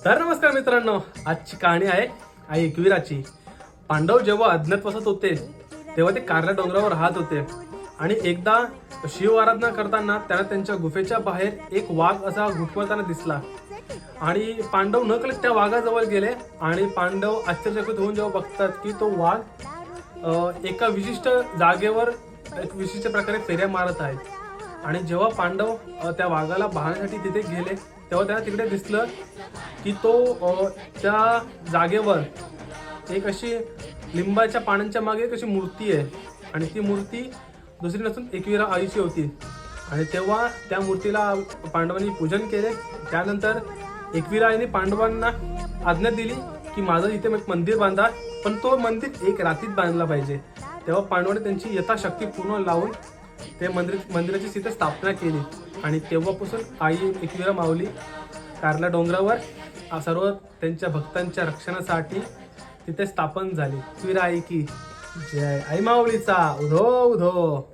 तर नमस्कार मित्रांनो, आजची कहाणी आहे आई एकविराची. पांडव जेव्हा अज्ञातवासात होते तेव्हा ते कारल्या डोंगरावर राहत होते आणि एकदा शिव आराधना करताना त्यांना त्यांच्या गुफेच्या बाहेर एक वाघ असा घुटमळताना दिसला आणि पांडव नकळत त्या वाघाजवळ गेले आणि पांडव आश्चर्यचकित होऊन जेव्हा बघतात की तो वाघ एका विशिष्ट जागेवर एक विशिष्ट प्रकारे फेऱ्या मारत आहे. आणि जेव्हा पांडव त्या वाघाला पाहण्यासाठी तिथे गेले तेव्हा त्यांना तिकडे दिसलं की तो त्या जागेवर एक अशी लिंबाच्या पानांच्या मागे एक अशी मूर्ती आहे आणि ती मूर्ती दुसरी नसून एकविरा आईची होती. आणि तेव्हा त्या मूर्तीला पांडवांनी पूजन केले. त्यानंतर एकविरा आईने पांडवांना आज्ञा दिली की माझं इथे एक मंदिर बांधा, पण तो मंदिर एक रात्रीत बांधला पाहिजे. तेव्हा पांडवांनी त्यांची यथाशक्ती पूर्ण लावून ते मंदिराची तिथे स्थापना केली आणि तेव्हापासून आई एकविरा माऊली कारल्या डोंगरावर सर्व त्यांच्या भक्तांच्या रक्षणासाठी तिथे स्थापन झाली. एकविरा आई की जय. आई माऊलीचा उधो उधो.